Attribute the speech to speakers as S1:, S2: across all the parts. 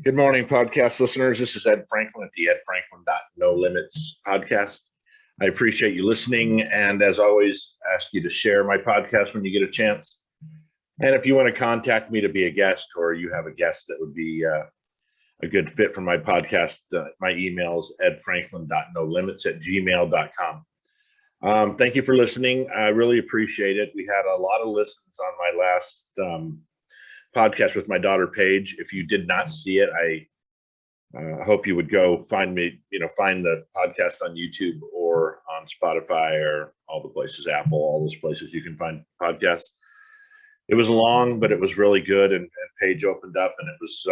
S1: Good morning, podcast listeners. This is Ed Franklin at the Ed Franklin No Limits podcast. I appreciate you listening, and as always, ask you to share my podcast when you get a chance. And if you want to contact me to be a guest, or you have a guest that would be a good fit for my podcast, my email is edfranklin.nolimits@gmail.com. Thank you for listening. I really appreciate it. We had a lot of listens on my last podcast with my daughter Paige. If you did not see it, I hope you would go find the podcast on YouTube or on Spotify or all the places, Apple, all those places you can find podcasts. It was long, but it was really good, and Paige opened up, and it was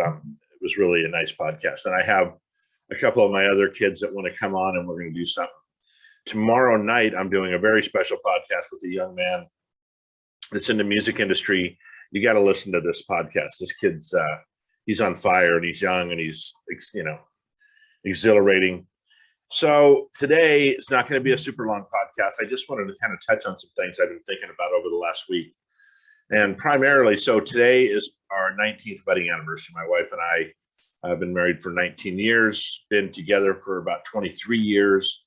S1: really a nice podcast. And I have a couple of my other kids that want to come on, and we're going to do something. Tomorrow night, I'm doing a very special podcast with a young man that's in the music industry. You got to listen to this podcast. This kid's he's on fire, and he's young, and he's exhilarating. So today it's not going to be a super long podcast. I just wanted to kind of touch on some things I've been thinking about over the last week, and primarily, so today is our 19th wedding anniversary. My wife and I have been married for 19 years, been together for about 23 years,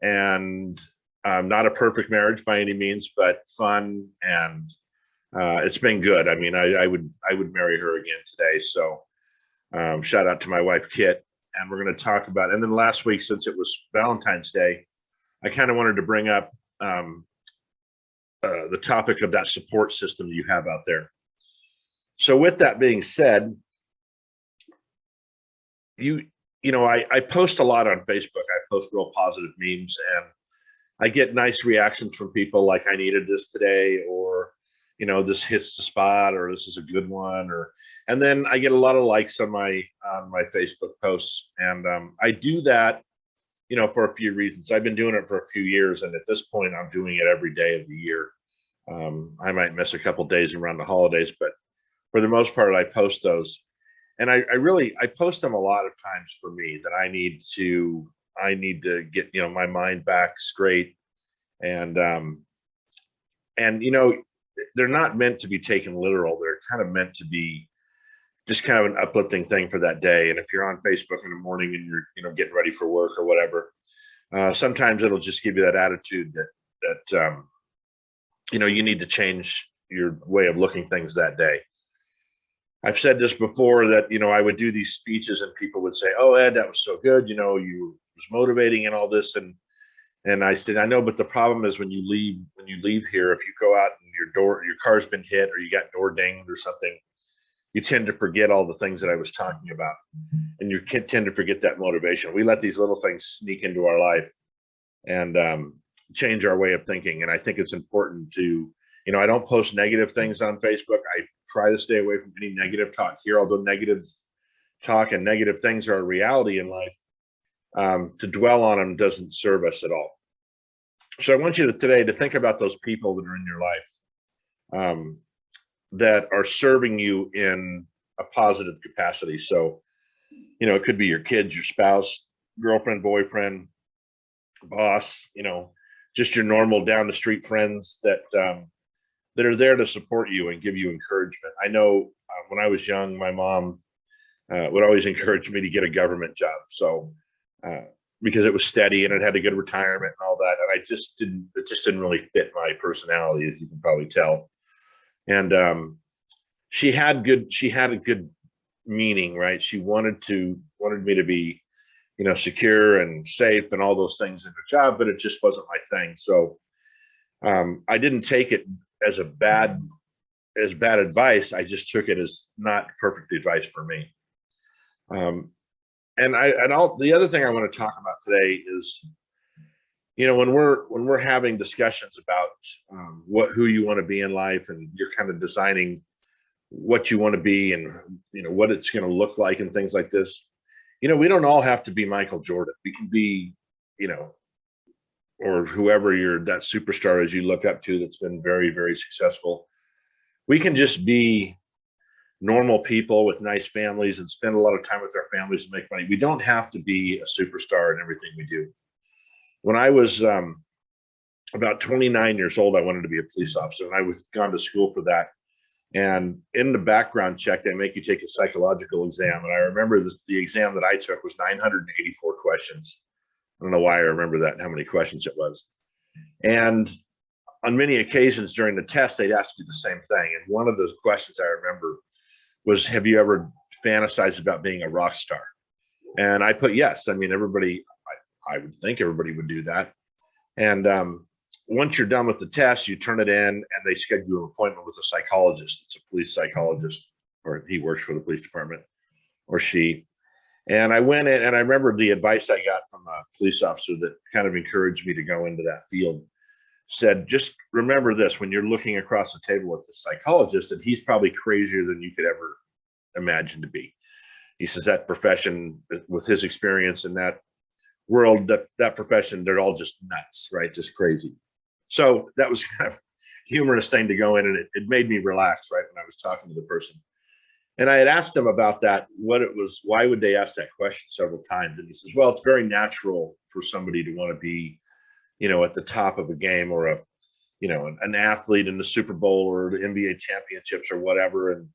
S1: and not a perfect marriage by any means, but fun, and it's been good. I mean, I would marry her again today. So shout out to my wife, Kit. And we're going to talk about, and then last week, since it was Valentine's Day, I kind of wanted to bring up the topic of that support system you have out there. So with that being said, I post a lot on Facebook. I post real positive memes, and I get nice reactions from people like, I needed this today, or this hits the spot, or this is a good one, and then I get a lot of likes on my Facebook posts. And I do that, for a few reasons. I've been doing it for a few years, and at this point I'm doing it every day of the year. I might miss a couple days around the holidays, but for the most part I post those. And I post them a lot of times for me, that I need to get, my mind back straight. And they're not meant to be taken literal. They're kind of meant to be just kind of an uplifting thing for that day. And if you're on Facebook in the morning and you're getting ready for work or whatever, sometimes it'll just give you that attitude that you need to change your way of looking things that day. I've said this before, that I would do these speeches and people would say, "Oh, Ed, that was so good. You was motivating and all this." And I said, I know, but the problem is when you leave here, if you go out and your car's been hit, or you got door dinged or something, you tend to forget all the things that I was talking about, and you tend to forget that motivation. We let these little things sneak into our life and change our way of thinking. And I think it's important to, I don't post negative things on Facebook. I try to stay away from any negative talk here, although negative talk and negative things are a reality in life. To dwell on them doesn't serve us at all. So I want you today to think about those people that are in your life that are serving you in a positive capacity. So, it could be your kids, your spouse, girlfriend, boyfriend, boss, just your normal down the street friends that are there to support you and give you encouragement. I know when I was young, my mom would always encourage me to get a government job. So, because it was steady and it had a good retirement and all that. And it just didn't really fit my personality, as you can probably tell. And she had a good meaning, right? She wanted me to be, secure and safe and all those things in the job, but it just wasn't my thing. So I didn't take it as bad advice. I just took it as not perfect advice for me. The other thing I want to talk about today is, when we're having discussions about who you want to be in life, and you're kind of designing what you want to be, and what it's going to look like, and things like this. We don't all have to be Michael Jordan. We can be, or whoever that superstar is you look up to that's been very, very successful. We can just be normal people with nice families and spend a lot of time with our families and make money. We don't have to be a superstar in everything we do. When I was about 29 years old, I wanted to be a police officer, and I was gone to school for that. And in the background check, they make you take a psychological exam. And I remember the exam that I took was 984 questions. I don't know why I remember that, how many questions it was. And on many occasions during the test, they'd ask you the same thing. And one of those questions I remember was, have you ever fantasized about being a rock star? And I put yes. I mean, everybody, I would think everybody would do that. And once you're done with the test, you turn it in and they schedule an appointment with a psychologist. It's a police psychologist, or he works for the police department, or she. And I went in, and I remember the advice I got from a police officer that kind of encouraged me to go into that field. Said, just remember this, when you're looking across the table with the psychologist, that he's probably crazier than you could ever imagine to be. He says that profession, with his experience in that world, that profession, they're all just nuts, right? Just crazy. So that was kind of humorous thing to go in, and it made me relax, right, when I was talking to the person. And I had asked him about that, what it was, why would they ask that question several times? And he says, well, it's very natural for somebody to want to be, at the top of a game, or an athlete in the Super Bowl or the NBA championships or whatever,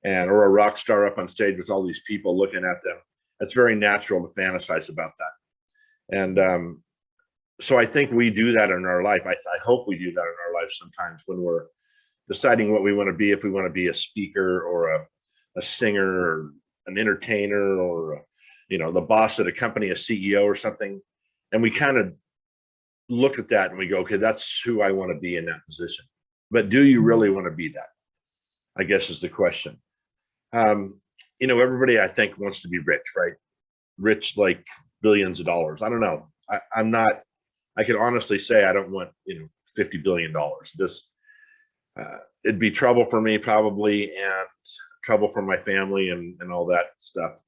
S1: or a rock star up on stage with all these people looking at them. It's very natural to fantasize about that. And so I think we do that in our life. I hope we do that in our life sometimes when we're deciding what we want to be, if we want to be a speaker or a singer or an entertainer, or the boss at a company, a CEO or something. And we kind of look at that and we go, okay, that's who I want to be in that position. But do you really want to be that? I guess is the question. Everybody I think wants to be rich, right? Rich, like billions of dollars. I don't know. I'm not, I can honestly say I don't want, $50 billion. It'd be trouble for me probably, and trouble for my family and all that stuff.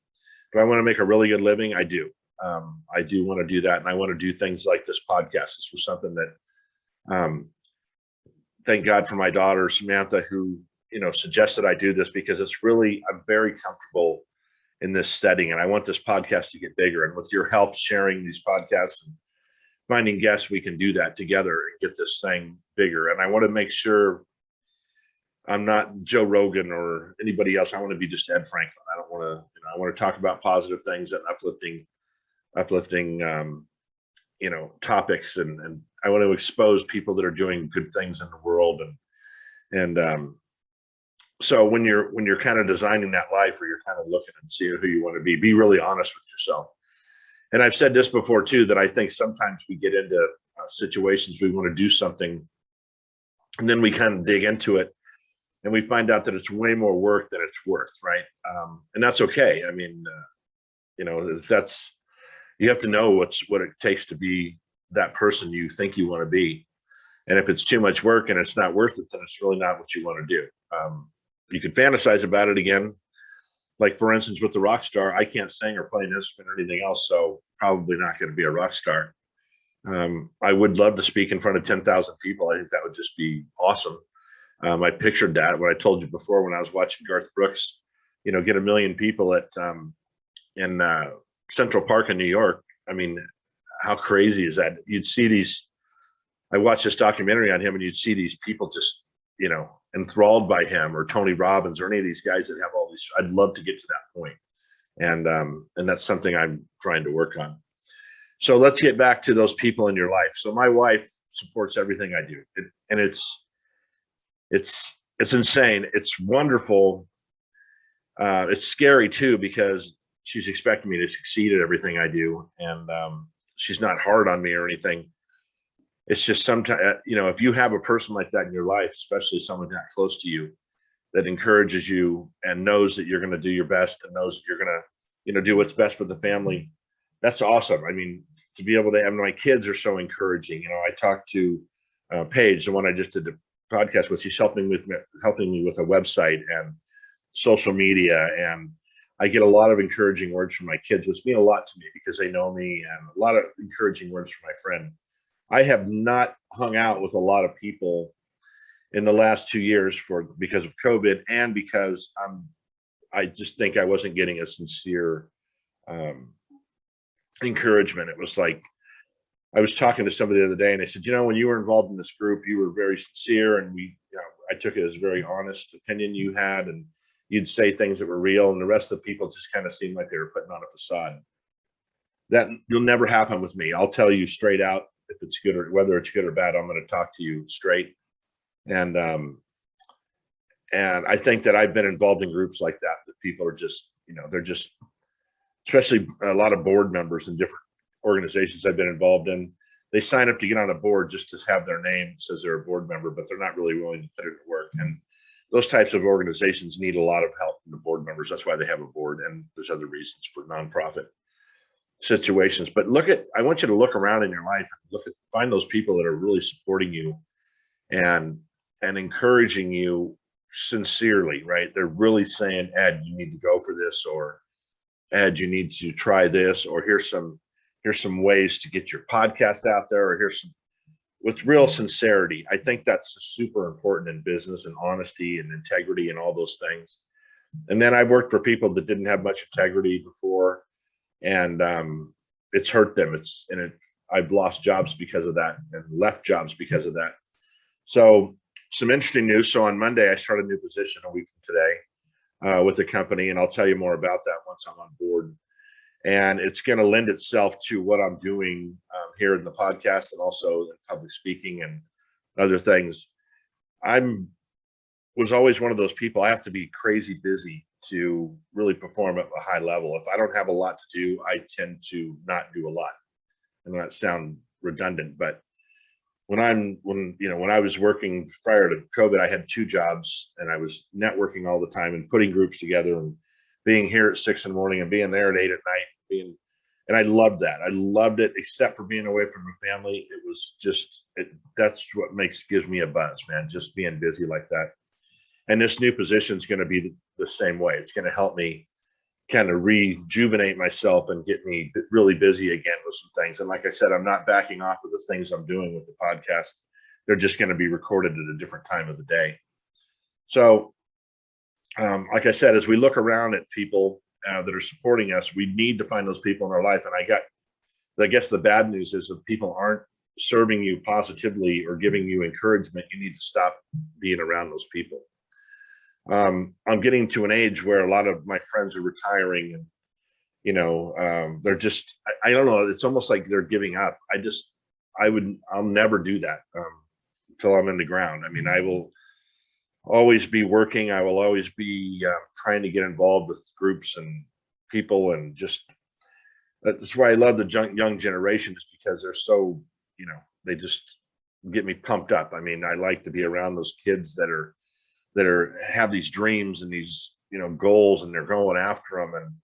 S1: Do I want to make a really good living? I do. I do want to do that. And I want to do things like this podcast. This was something that, thank God for my daughter, Samantha, who, suggested I do this, because I'm very comfortable in this setting, and I want this podcast to get bigger. And with your help sharing these podcasts and finding guests, we can do that together and get this thing bigger. And I want to make sure I'm not Joe Rogan or anybody else. I want to be just Ed Franklin. I don't want to, I want to talk about positive things and uplifting, topics. And I want to expose people that are doing good things in the world. And so when you're kind of designing that life, or you're kind of looking and seeing who you want to be really honest with yourself. And I've said this before too, that I think sometimes we get into situations, we want to do something, and then we kind of dig into it, and we find out that it's way more work than it's worth, right? And that's okay. I mean, that's, you have to know what it takes to be that person you think you want to be. And if it's too much work and it's not worth it, then it's really not what you want to do. You can fantasize about it again. Like, for instance, with the rock star, I can't sing or play an instrument or anything else, so probably not going to be a rock star. I would love to speak in front of 10,000 people. I think that would just be awesome. I pictured that, what I told you before, when I was watching Garth Brooks, get 1 million people in Central Park in New York. I mean, how crazy is that? You'd see these, I watched this documentary on him, and you'd see these people just, enthralled by him, or Tony Robbins, or any of these guys that have all these. I'd love to get to that point. And that's something I'm trying to work on. So let's get back to those people in your life. So my wife supports everything I do. And it's insane. It's wonderful. It's scary too, because she's expecting me to succeed at everything I do. And she's not hard on me or anything. It's just sometimes, if you have a person like that in your life, especially someone that close to you, that encourages you and knows that you're going to do your best, and knows that you're going to, do what's best for the family, that's awesome. I mean, to be able to have, my kids are so encouraging. I talked to Paige, the one I just did the podcast with. She's helping me with a website and social media, and I get a lot of encouraging words from my kids, which mean a lot to me because they know me, and a lot of encouraging words from my friend. I have not hung out with a lot of people in the last 2 years because of COVID, and because I just think I wasn't getting a sincere encouragement. It was like, I was talking to somebody the other day, and they said, when you were involved in this group, you were very sincere, and I took it as a very honest opinion you had, and you'd say things that were real, and the rest of the people just kind of seemed like they were putting on a facade. That will never happen with me. I'll tell you straight out if it's good or whether it's good or bad. I'm going to talk to you straight. And I think that I've been involved in groups like that people are just, they're just, especially a lot of board members in different organizations I've been involved in. They sign up to get on a board just to have their name says they're a board member, but they're not really willing to put it to work. And those types of organizations need a lot of help from the board members. That's why they have a board, and there's other reasons for nonprofit situations. But I want you to look around in your life, find those people that are really supporting you and encouraging you sincerely, right? They're really saying, Ed, you need to go for this, or Ed, you need to try this, or here's some ways to get your podcast out there, or here's some, with real sincerity. I think that's super important in business, and honesty and integrity and all those things. And then I've worked for people that didn't have much integrity before, and it's hurt them. I've lost jobs because of that, and left jobs because of that. So some interesting news. So on Monday, I started a new position a week from today with a company, and I'll tell you more about that once I'm on board. And it's going to lend itself to what I'm doing here in the podcast, and also in public speaking and other things. Was always one of those people. I have to be crazy busy to really perform at a high level. If I don't have a lot to do, I tend to not do a lot. And that sound redundant, but when I was working prior to COVID, I had 2 jobs, and I was networking all the time and putting groups together and being here at 6 in the morning and being there at 8 at night. And I loved that. I loved it, except for being away from my family. It was just, that's what gives me a buzz, man, just being busy like that. And this new position is going to be the same way. It's going to help me kind of rejuvenate myself and get me really busy again with some things. And like I said, I'm not backing off of the things I'm doing with the podcast. They're just going to be recorded at a different time of the day. So, like I said, as we look around at people that are supporting us, we need to find those people in our life. And I guess the bad news is if people aren't serving you positively or giving you encouragement, you need to stop being around those people. I'm getting to an age where a lot of my friends are retiring, and they're just, I don't know, it's almost like they're giving up. I'll never do that until I'm in the ground. I mean, I will always be working. I will always be trying to get involved with groups and people, and just, that's why I love the young generation, is because they're so, they just get me pumped up. I mean, I like to be around those kids that have these dreams and these, goals, and they're going after them. And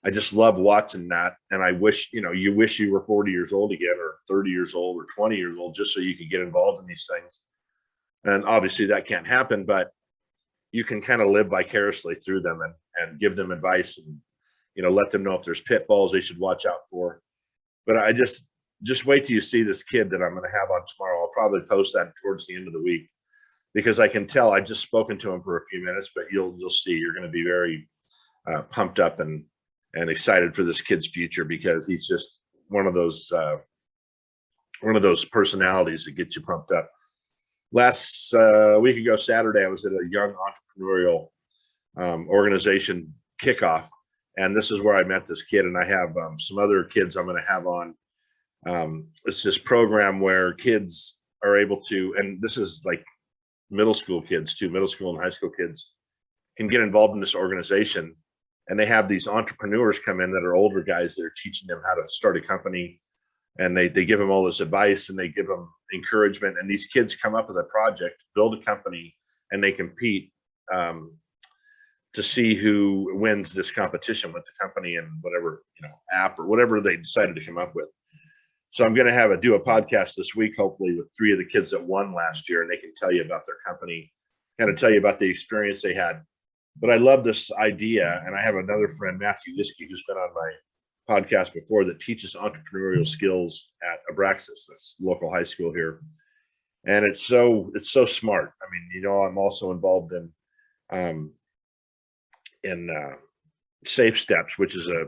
S1: I just love watching that. And I wish, you wish you were 40 years old again, or 30 years old, or 20 years old, just so you could get involved in these things. And obviously that can't happen, but you can kind of live vicariously through them and give them advice, and, let them know if there's pitfalls they should watch out for. But I just wait till you see this kid that I'm going to have on tomorrow. I'll probably post that towards the end of the week, because I can tell. I've just spoken to him for a few minutes, but you'll see, you're going to be very pumped up and excited for this kid's future, because he's just one of those personalities that get you pumped up. Last week ago, Saturday, I was at a young entrepreneurial organization kickoff, and this is where I met this kid. And I have some other kids I'm going to have on. It's this program where kids are able to, and this is like middle school kids too, middle school and high school kids can get involved in this organization. And they have these entrepreneurs come in that are older guys that are teaching them how to start a company. And they give them all this advice, and they give them encouragement. And these kids come up with a project, build a company, and they compete to see who wins this competition with the company and whatever, app or whatever they decided to come up with. So I'm going to do a podcast this week, hopefully, with 3 of the kids that won last year, and they can tell you about their company, kind of tell you about the experience they had. But I love this idea. And I have another friend, Matthew Yiskey, who's been on my podcast before, that teaches entrepreneurial skills at Abraxas, this local high school here. And it's so smart. I mean, I'm also involved in Safe Steps, which is a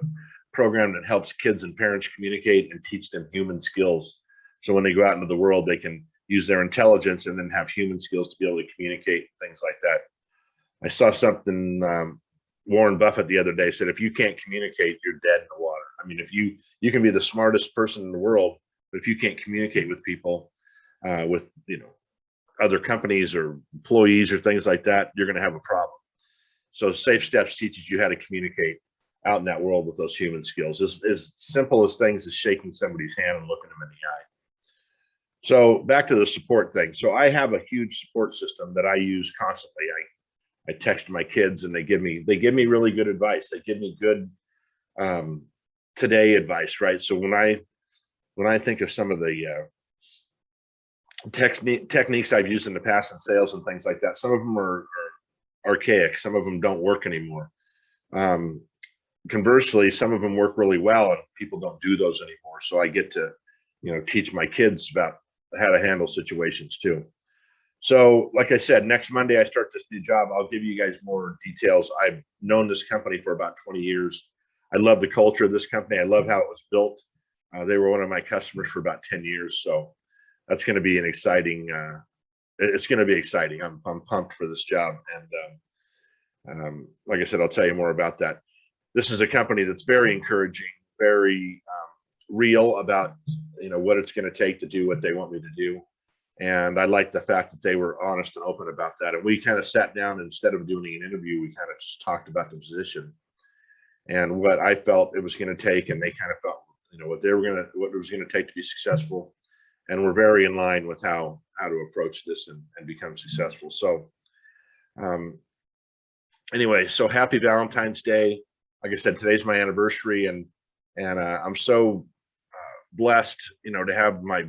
S1: program that helps kids and parents communicate and teach them human skills. So when they go out into the world, they can, use their intelligence, and then have human skills to be able to communicate, things like that. I saw something, Warren Buffett the other day said, if you can't communicate, you're dead in the water. I mean, if you can be the smartest person in the world, but if you can't communicate with people, with, other companies or employees or things like that, you're going to have a problem. So Safe Steps teaches you how to communicate out in that world with those human skills, as simple as things as shaking somebody's hand and looking them in the eye. So back to the support thing. So I have a huge support system that I use constantly. I text my kids, and they give me really good advice. They give me good today advice, right? So when I think of some of the techniques I've used in the past in sales and things like that, some of them are archaic. Some of them don't work anymore. Conversely, some of them work really well, and people don't do those anymore. So I get to, teach my kids about how to handle situations too. So like I said, next Monday I start this new job. I'll give you guys more details. I've known this company for about 20 years. I love the culture of this company. I love how it was built. They were one of my customers for about 10 years. So that's going to be an exciting, it's going to be exciting. I'm pumped for this job. And like I said, I'll tell you more about that. This is a company that's very encouraging, very real about, what it's going to take to do what they want me to do. And I like the fact that they were honest and open about that. And we kind of sat down, instead of doing an interview, we kind of just talked about the position and what I felt it was going to take. And they kind of felt, what it was going to take to be successful. And we're very in line with how to approach this and become successful. So anyway, so happy Valentine's Day. Like I said, today's my anniversary, and I'm so blessed, to have my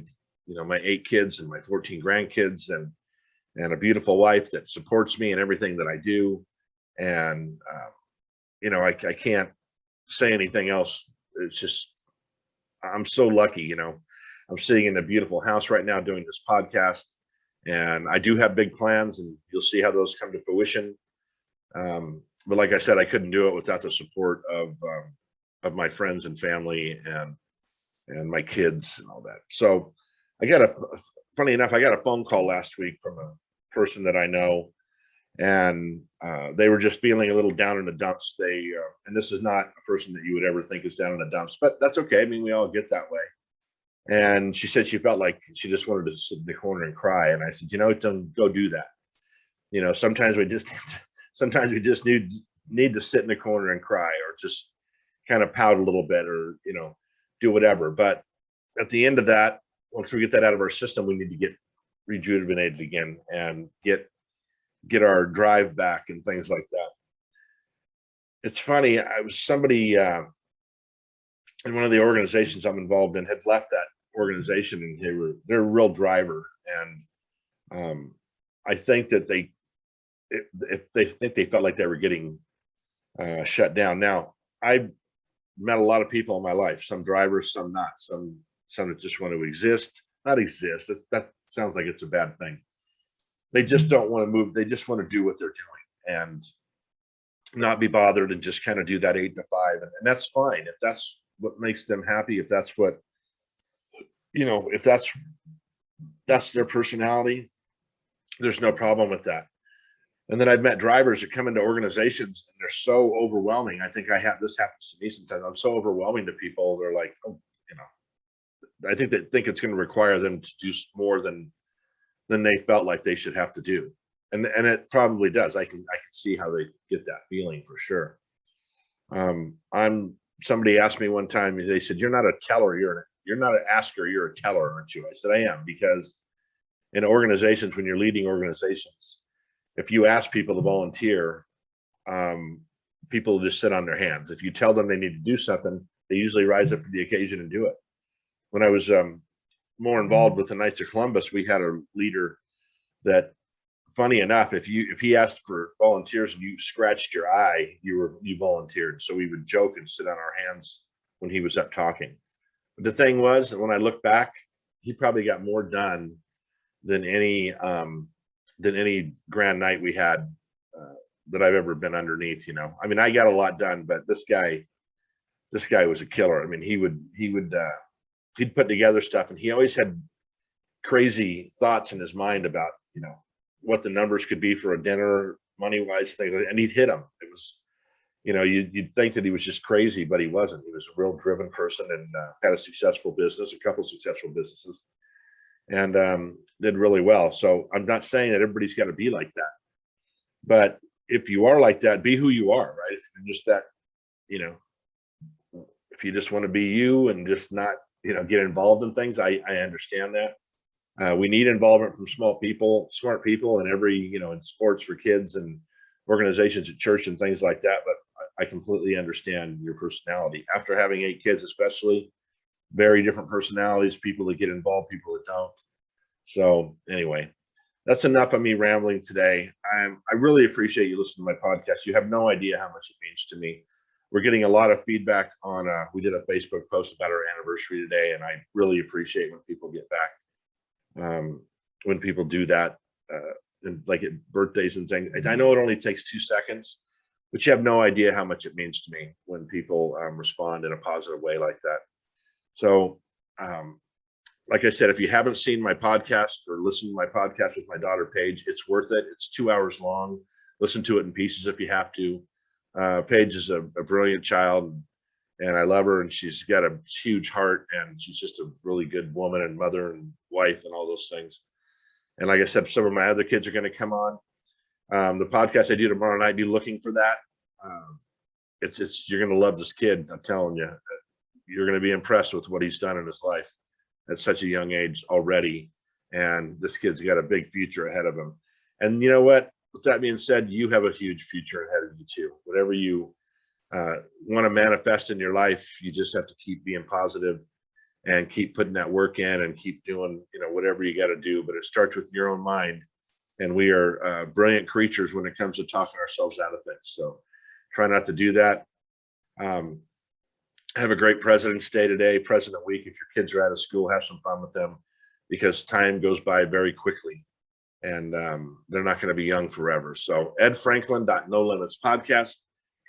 S1: 8 kids and my 14 grandkids and a beautiful wife that supports me in everything that I do. And, I can't say anything else. It's just, I'm so lucky, I'm sitting in a beautiful house right now doing this podcast, and I do have big plans, and you'll see how those come to fruition. But like I said, I couldn't do it without the support of my friends and family and my kids and all that. So funny enough, I got a phone call last week from a person that I know, and they were just feeling a little down in the dumps. And this is not a person that you would ever think is down in the dumps, but that's okay. I mean, we all get that way. And she said she felt like she just wanted to sit in the corner and cry. And I said, don't go do that. Sometimes we just need to sit in the corner and cry, or just kind of pout a little bit, or, do whatever. But at the end of that, once we get that out of our system, we need to get rejuvenated again and get our drive back and things like that. It's funny. I was somebody in one of the organizations I'm involved in had left that organization, and they're a real driver. And I think that they felt like they were getting shut down. Now, I've met a lot of people in my life, some drivers, some not, some that just want to not exist. That sounds like it's a bad thing. They just don't want to move. They just want to do what they're doing and not be bothered, and just kind of do that 8 to 5. And that's fine. If that's what makes them happy, if that's what, if that's their personality, there's no problem with that. And then I've met drivers that come into organizations, and they're so overwhelming. I think this happens to me sometimes. I'm so overwhelming to people. They're like, I think they think it's going to require them to do more than they felt like they should have to do. And it probably does. I can see how they get that feeling for sure. Somebody asked me one time, they said, "You're not a teller, you're not an asker, you're a teller, aren't you?" I said, "I am," because in organizations, when you're leading organizations, if you ask people to volunteer, people just sit on their hands. If you tell them they need to do something, they usually rise up to the occasion and do it. When I was more involved with the Knights of Columbus, we had a leader that, funny enough, if he asked for volunteers and you scratched your eye, you volunteered. So we would joke and sit on our hands when he was up talking. But the thing was, when I look back, he probably got more done than any grand night we had that I've ever been underneath. I mean, I got a lot done, but this guy was a killer. I mean, he'd put together stuff, and he always had crazy thoughts in his mind about, what the numbers could be for a dinner, money wise, things, and he'd hit them. It was, you'd think that he was just crazy, but he wasn't. He was a real driven person, and had a successful business, a couple of successful businesses, and did really well. So I'm not saying that everybody's got to be like that, but if you are like that, be who you are, right? If you're just that, you know, if you just want to be you and just not, get involved in things, I understand that. We need involvement from smart people in every, in sports for kids and organizations at church and things like that. But I completely understand your personality. After having 8 kids, especially, very different personalities, people that get involved, people that don't. So anyway, that's enough of me rambling today. I really appreciate you listening to my podcast. You have no idea how much it means to me. We're getting a lot of feedback on, we did a Facebook post about our anniversary today, and I really appreciate when people get back, when people do that, and like at birthdays and things. I know it only takes 2 seconds, but you have no idea how much it means to me when people respond in a positive way like that. So, like I said, if you haven't seen my podcast or listened to my podcast with my daughter Paige, it's worth it. It's 2 hours long. Listen to it in pieces if you have to. Paige is a brilliant child, and I love her, and she's got a huge heart, and she's just a really good woman and mother and wife and all those things. And like I said, some of my other kids are going to come on. The podcast I do tomorrow night, be looking for that. You're going to love this kid. I'm telling you, you're going to be impressed with what he's done in his life at such a young age already. And this kid's got a big future ahead of him. And you know what? With that being said, you have a huge future ahead of you too. Whatever you want to manifest in your life, you just have to keep being positive and keep putting that work in and keep doing, whatever you got to do. But it starts with your own mind. And we are brilliant creatures when it comes to talking ourselves out of things. So try not to do that. Have a great President's Day today, President Week. If your kids are out of school, have some fun with them, because time goes by very quickly, and they're not going to be young forever. So edfranklin.nolimits podcast.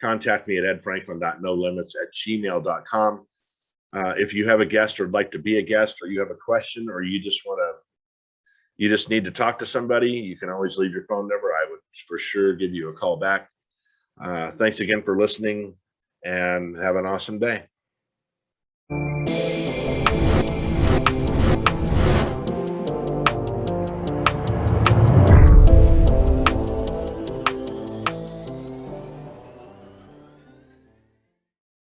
S1: Contact me at edfranklin.nolimits@gmail.com. If you have a guest or would like to be a guest, or you have a question, or you just need to talk to somebody, you can always leave your phone number. I would for sure give you a call back. Thanks again for listening, and have an awesome day.